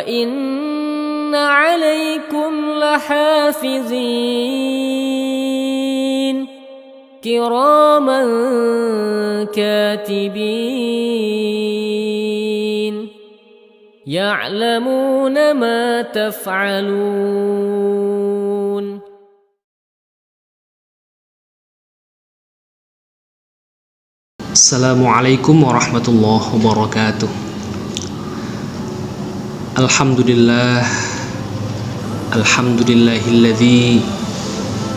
وإن عليكم لحافظين كراما كاتبين يعلمون ما تفعلون. Assalamualaikum warahmatullahi wabarakatuh. Alhamdulillahilladzi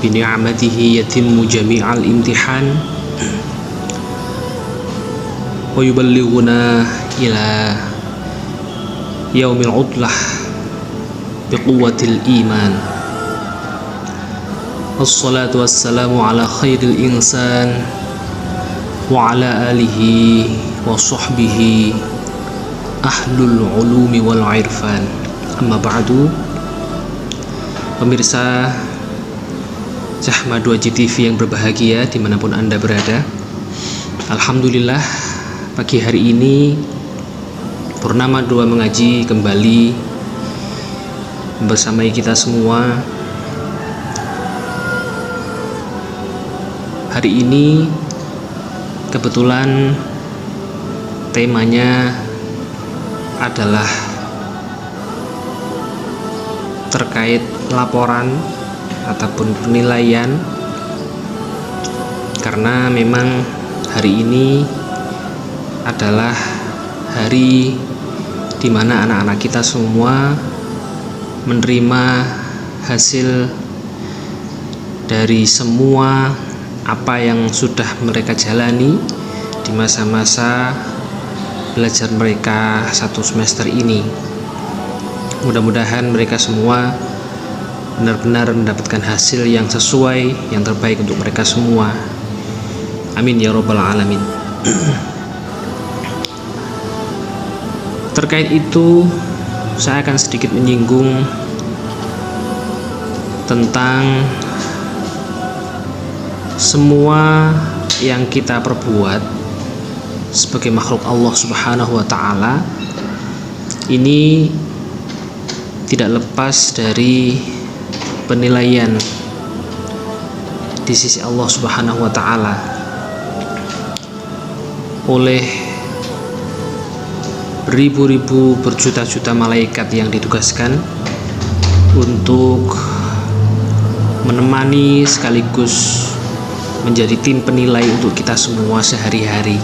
bi ni'matihi yatimmu jami'al imtihan wa yuballighuna ila yaumil udlah bi quwwatil iman. Wassalatu wassalamu ala khairil insan wa ala alihi wa sahbihi ahlul ulumi wal irfan. Amma ba'du. Pemirsa Zahmad Wajid TV yang berbahagia dimanapun Anda berada, alhamdulillah pagi hari ini Purnama 2 mengaji kembali bersamai kita semua. Hari ini kebetulan temanya adalah terkait laporan ataupun penilaian, karena memang hari ini adalah hari di mana anak-anak kita semua menerima hasil dari semua apa yang sudah mereka jalani di masa-masa belajar mereka 1 semester ini. Mudah-mudahan mereka semua benar-benar mendapatkan hasil yang sesuai, yang terbaik untuk mereka semua. Amin ya rabbal alamin. Terkait itu, saya akan sedikit menyinggung tentang semua yang kita perbuat sebagai makhluk Allah Subhanahu wa ta'ala ini tidak lepas dari penilaian di sisi Allah Subhanahu wa ta'ala oleh beribu-ribu, berjuta-juta malaikat yang ditugaskan untuk menemani sekaligus menjadi tim penilai untuk kita semua sehari-hari.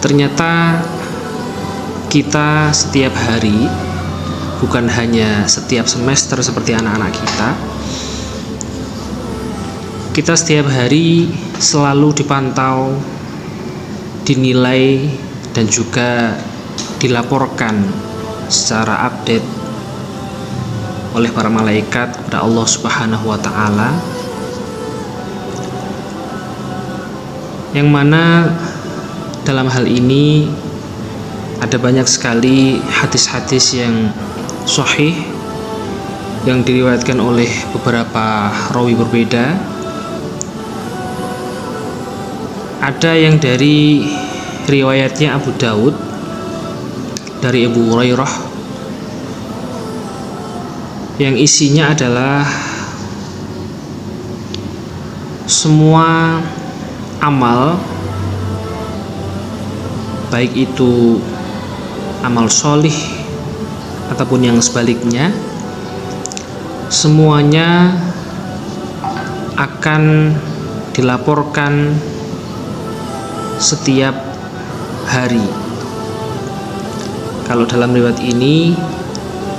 Ternyata kita setiap hari, bukan hanya setiap semester seperti anak-anak kita setiap hari selalu dipantau, dinilai, dan juga dilaporkan secara update oleh para malaikat kepada Allah Subhanahu wa ta'ala, yang mana dalam hal ini ada banyak sekali hadis-hadis yang sahih yang diriwayatkan oleh beberapa rawi berbeda. Ada yang dari riwayatnya Abu Daud dari Abu Hurairah yang isinya adalah semua amal, baik itu amal solih ataupun yang sebaliknya, semuanya akan dilaporkan setiap hari. Kalau dalam riwayat ini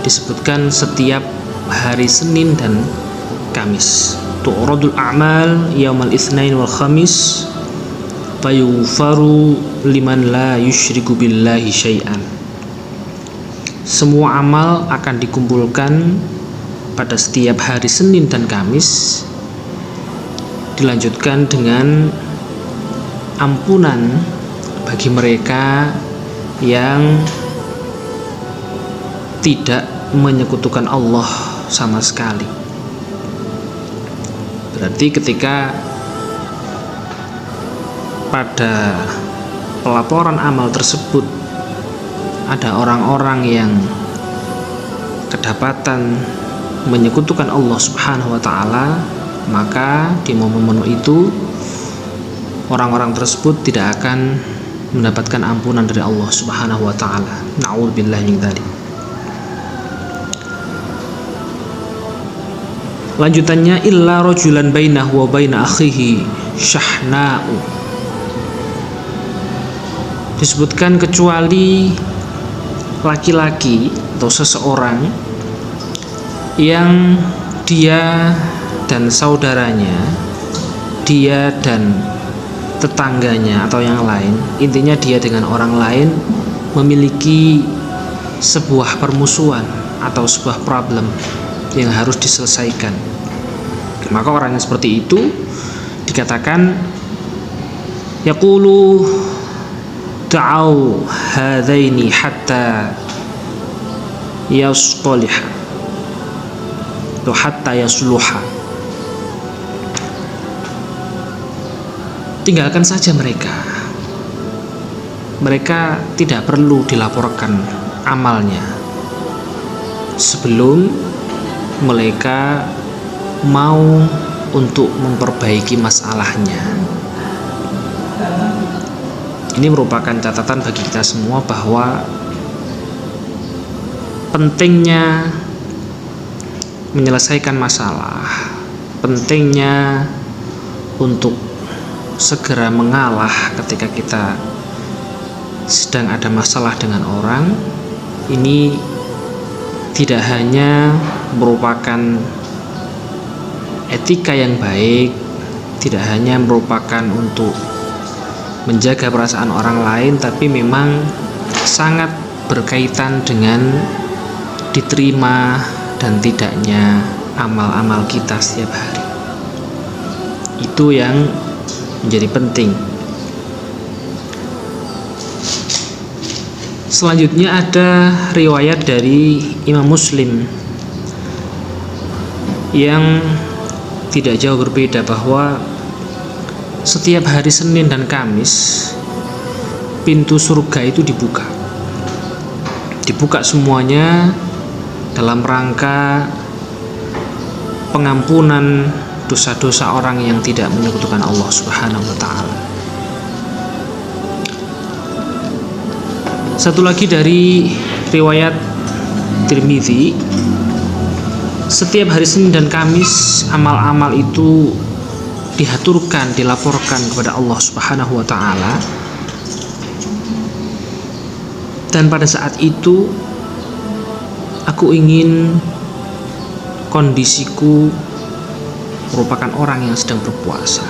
disebutkan setiap hari Senin dan Kamis. Tu'radul a'mal yaumal itsnain wal khamis fayufaru liman la yusyriku billahi syai'an. Semua amal akan dikumpulkan pada setiap hari Senin dan Kamis, dilanjutkan dengan ampunan bagi mereka yang tidak menyekutukan Allah sama sekali. Berarti ketika pada pelaporan amal tersebut ada orang-orang yang kedapatan menyekutukan Allah Subhanahu wa taala, maka di momen-momen itu orang-orang tersebut tidak akan mendapatkan ampunan dari Allah Subhanahu wa taala. Na'udzubillahi min dzalik. Lanjutannya, illa rajulan bainahu wa baina akhihi syahna'u. Disebutkan kecuali laki-laki atau seseorang yang dia dan saudaranya, dia dan tetangganya atau yang lain, intinya dia dengan orang lain memiliki sebuah permusuhan atau sebuah problem yang harus diselesaikan. Maka orang yang seperti itu dikatakan yaqulu ta'au hadaini hatta yasqaliha atau hatta yasluha. Tinggalkan saja mereka. Mereka tidak perlu dilaporkan amalnya sebelum mereka mau untuk memperbaiki masalahnya. Ini merupakan catatan bagi kita semua bahwa pentingnya menyelesaikan masalah, pentingnya untuk segera mengalah ketika kita sedang ada masalah dengan orang. Ini tidak hanya merupakan etika yang baik, tidak hanya merupakan untuk menjaga perasaan orang lain, tapi memang sangat berkaitan dengan diterima dan tidaknya amal-amal kita setiap hari. Itu yang menjadi penting. Selanjutnya ada riwayat dari Imam Muslim yang tidak jauh berbeda, bahwa setiap hari Senin dan Kamis pintu surga itu dibuka semuanya dalam rangka pengampunan dosa-dosa orang yang tidak menyekutukan Allah Subhanahu wa taala. Satu lagi dari riwayat Tirmidzi, setiap hari Senin dan Kamis amal-amal itu dihaturkan, dilaporkan kepada Allah Subhanahu wa taala. Dan pada saat itu aku ingin kondisiku merupakan orang yang sedang berpuasa.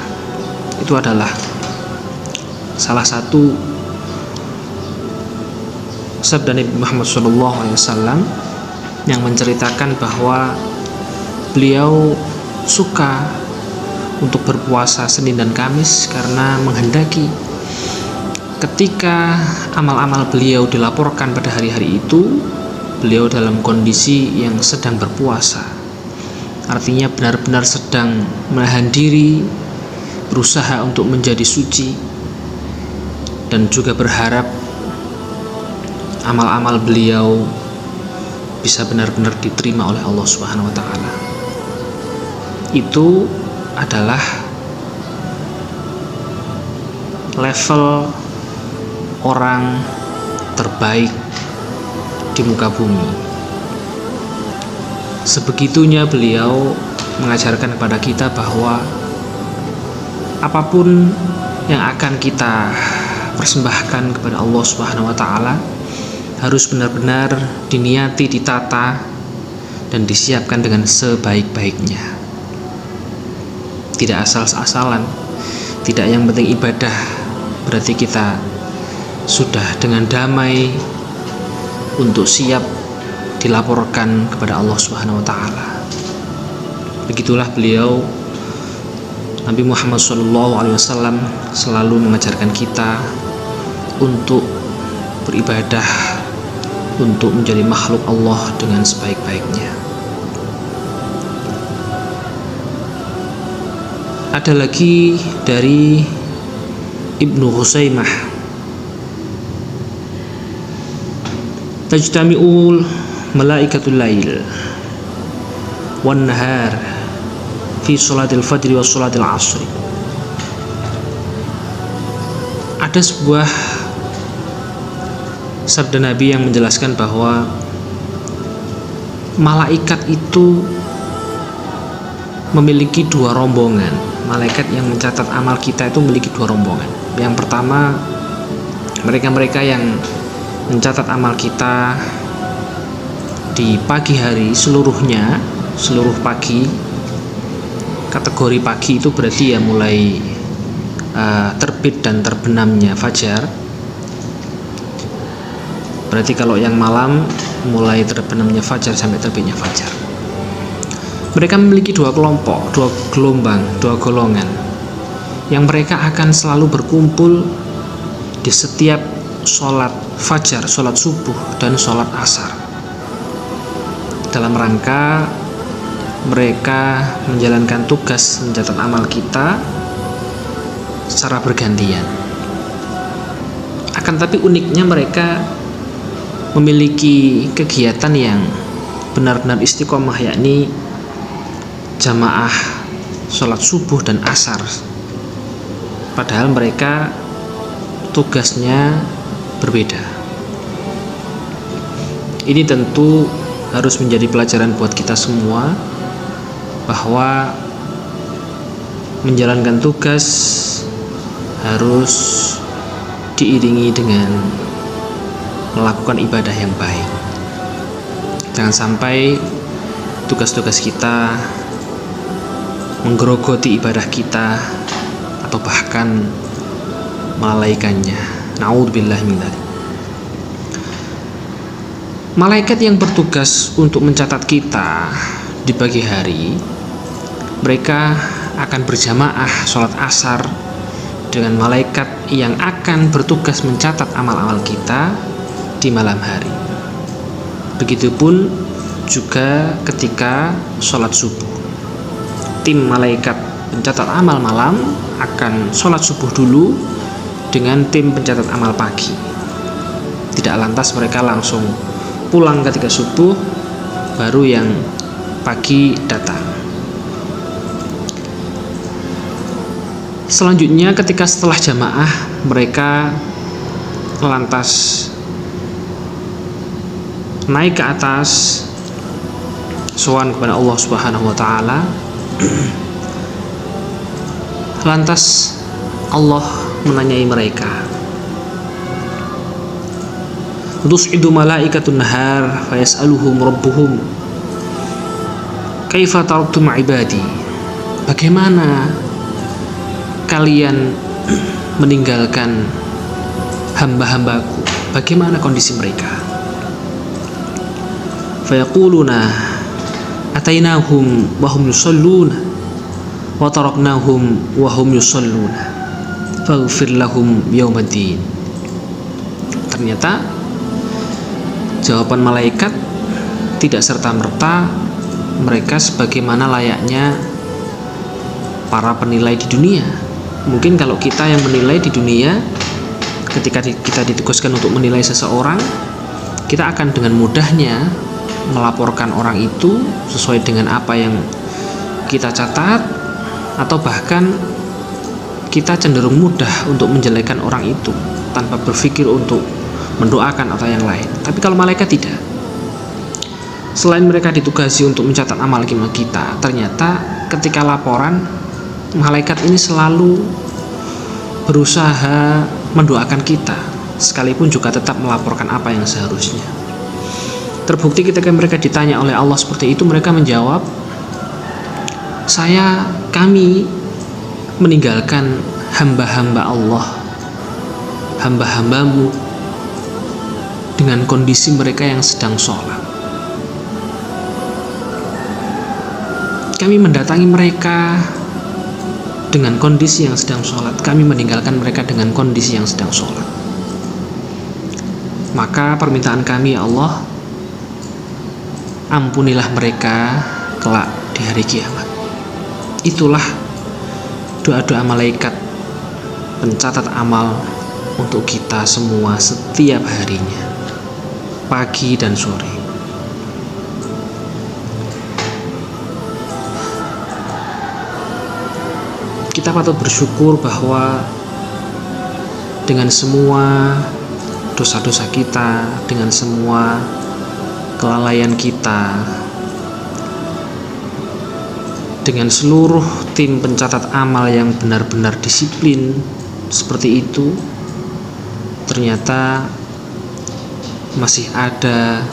Itu adalah salah satu sabda Nabi Muhammad SAW yang menceritakan bahwa beliau suka untuk berpuasa Senin dan Kamis karena menghendaki ketika amal-amal beliau dilaporkan pada hari-hari itu, beliau dalam kondisi yang sedang berpuasa. Artinya benar-benar sedang menahan diri, berusaha untuk menjadi suci, dan juga berharap amal-amal beliau bisa benar-benar diterima oleh Allah Subhanahu wa taala. Itu adalah level orang terbaik di muka bumi. Sebegitunya beliau mengajarkan kepada kita bahwa apapun yang akan kita persembahkan kepada Allah Subhanahu wa taala harus benar-benar diniati, ditata, dan disiapkan dengan sebaik-baiknya. Tidak asal-asalan, tidak yang penting ibadah berarti kita sudah dengan damai untuk siap dilaporkan kepada Allah Subhanahu wa taala. Begitulah beliau Nabi Muhammad SAW selalu mengajarkan kita untuk beribadah, untuk menjadi makhluk Allah dengan sebaik-baiknya. Ada lagi dari Ibnu Husaimah tajtami'ul malaikatul lail wan nahar fi sholatil fajri wa sholatil asri. Ada sebuah sabda Nabi yang menjelaskan bahwa malaikat itu memiliki dua rombongan. Malaikat yang mencatat amal kita itu memiliki dua rombongan. Yang pertama, mereka-mereka yang mencatat amal kita di pagi hari seluruhnya, seluruh pagi. Kategori pagi itu berarti ya mulai terbit dan terbenamnya fajar. Berarti kalau yang malam mulai terbenamnya fajar sampai terbitnya fajar. Mereka memiliki dua kelompok, dua gelombang, dua golongan yang mereka akan selalu berkumpul di setiap sholat fajar, sholat subuh, dan sholat asar, dalam rangka mereka menjalankan tugas mencatat amal kita secara bergantian. Akan tapi uniknya mereka memiliki kegiatan yang benar-benar istiqomah, yakni jamaah sholat subuh dan asar. Padahal mereka tugasnya berbeda. Ini tentu harus menjadi pelajaran buat kita semua, bahwa menjalankan tugas harus diiringi dengan melakukan ibadah yang baik. Jangan sampai tugas-tugas kita menggerogoti ibadah kita atau bahkan melalaikannya. Na'udzubillahi min dzalik. Malaikat yang bertugas untuk mencatat kita di pagi hari, mereka akan berjamaah sholat asar dengan malaikat yang akan bertugas mencatat amal-amal kita di malam hari. Begitupun juga ketika sholat subuh, tim malaikat pencatat amal malam akan sholat subuh dulu dengan tim pencatat amal pagi. Tidak lantas mereka langsung pulang ketika subuh, baru yang pagi datang. Selanjutnya ketika setelah jamaah, mereka lantas naik ke atas, sowan kepada Allah Subhanahu wa taala. Lantas Allah menanyai mereka, tus'idu malaikatun nahar fayas'aluhum rabbuhum kaifa taraktum ibadi. Bagaimana kalian meninggalkan hamba-hambaku? Bagaimana kondisi mereka? Fayaquluna atainahum wa hum yusalluna wa taraknahum wa hum yusalluna faghfir lahum yaumaddin. Ternyata jawaban malaikat tidak serta-merta mereka sebagaimana layaknya para penilai di dunia. Mungkin kalau kita yang menilai di dunia, ketika kita ditugaskan untuk menilai seseorang, kita akan dengan mudahnya melaporkan orang itu sesuai dengan apa yang kita catat, atau bahkan kita cenderung mudah untuk menjelekkan orang itu tanpa berpikir untuk mendoakan atau yang lain. Tapi kalau malaikat tidak. Selain mereka ditugasi untuk mencatat amal kita, ternyata ketika laporan, malaikat ini selalu berusaha mendoakan kita, sekalipun juga tetap melaporkan apa yang seharusnya. Terbukti ketika mereka ditanya oleh Allah seperti itu, mereka menjawab, kami meninggalkan hamba-hamba Allah, hamba-hambamu, dengan kondisi mereka yang sedang sholat. Kami mendatangi mereka dengan kondisi yang sedang sholat. Kami meninggalkan mereka dengan kondisi yang sedang sholat. Maka permintaan kami, ya Allah, ampunilah mereka kelak di hari kiamat. Itulah doa-doa malaikat pencatat amal untuk kita semua setiap harinya. pagi dan sore. Kita patut bersyukur bahwa dengan semua dosa-dosa kita, dengan semua kelalaian kita, dengan seluruh tim pencatat amal yang benar-benar disiplin seperti itu, ternyata masih ada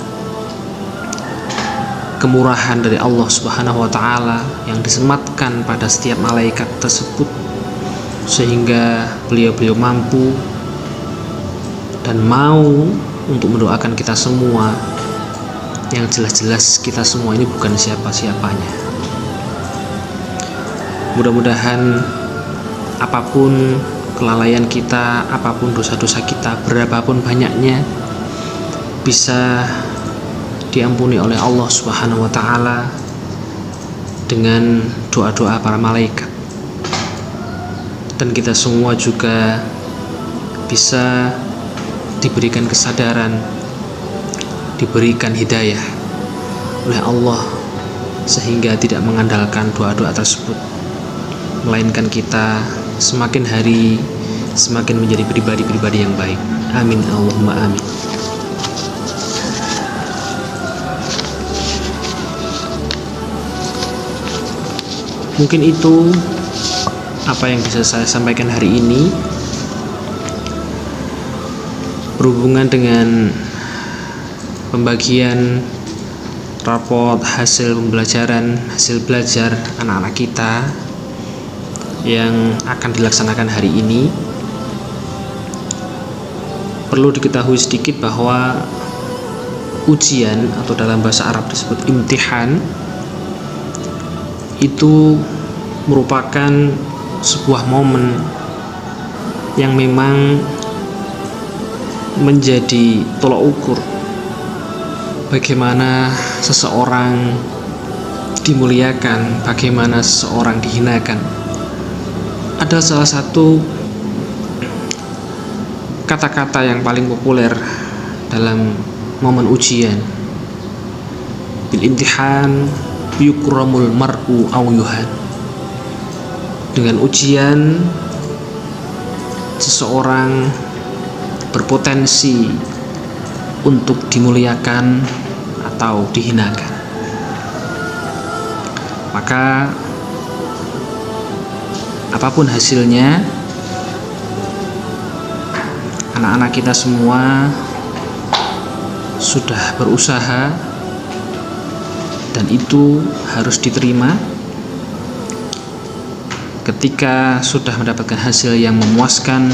kemurahan dari Allah Subhanahu wa Ta'ala yang disematkan pada setiap malaikat tersebut, sehingga beliau-beliau mampu dan mau untuk mendoakan kita semua, yang jelas-jelas kita semua ini bukan siapa-siapanya. Mudah-mudahan apapun kelalaian kita, apapun dosa-dosa kita, berapapun banyaknya, bisa diampuni oleh Allah Subhanahu wa Ta'ala dengan doa-doa para malaikat. Dan kita semua juga bisa diberikan kesadaran, diberikan hidayah oleh Allah, sehingga tidak mengandalkan doa-doa tersebut, melainkan kita semakin hari semakin menjadi pribadi-pribadi yang baik. Amin Allahumma amin. Mungkin itu apa yang bisa saya sampaikan hari ini berhubungan dengan pembagian raport hasil pembelajaran, hasil belajar anak-anak kita yang akan dilaksanakan hari ini. Perlu diketahui sedikit bahwa ujian, atau dalam bahasa Arab disebut imtihan, itu merupakan sebuah momen yang memang menjadi tolak ukur bagaimana seseorang dimuliakan, bagaimana seseorang dihinakan. Ada salah satu kata-kata yang paling populer dalam momen ujian, bil imtihan yukramul mar'u aw yuhan. Dengan ujian seseorang berpotensi untuk dimuliakan atau dihinakan. Maka apapun hasilnya, anak-anak kita semua sudah berusaha, dan itu harus diterima. Ketika sudah mendapatkan hasil yang memuaskan,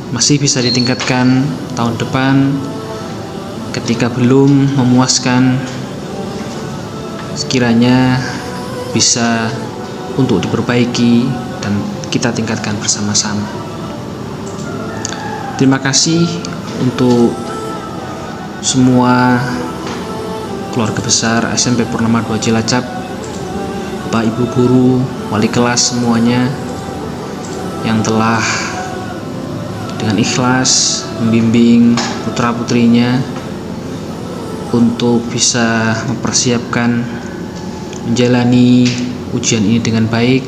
masih bisa ditingkatkan tahun depan. Ketika belum memuaskan, sekiranya bisa untuk diperbaiki dan kita tingkatkan bersama-sama. Terima kasih untuk semua keluarga besar SMP Purnama 2 Cilacap, Bapak Ibu guru, wali kelas semuanya yang telah dengan ikhlas membimbing putra-putrinya untuk bisa mempersiapkan menjalani ujian ini dengan baik.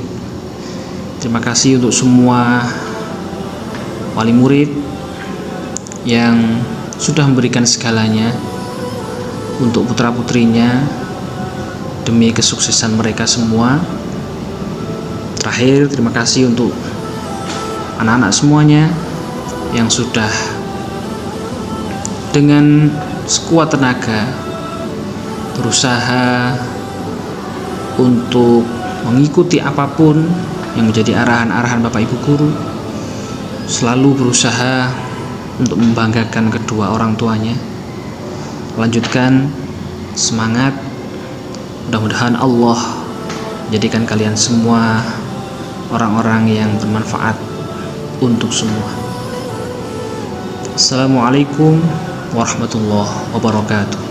Terima kasih untuk semua wali murid yang sudah memberikan segalanya untuk putra-putrinya demi kesuksesan mereka semua. Terakhir, terima kasih untuk anak-anak semuanya yang sudah dengan sekuat tenaga berusaha untuk mengikuti apapun yang menjadi arahan-arahan Bapak Ibu guru, selalu berusaha untuk membanggakan kedua orang tuanya. Lanjutkan, semangat. Mudah-mudahan Allah menjadikan kalian semua orang-orang yang bermanfaat untuk semua. Assalamualaikum warahmatullahi wabarakatuh.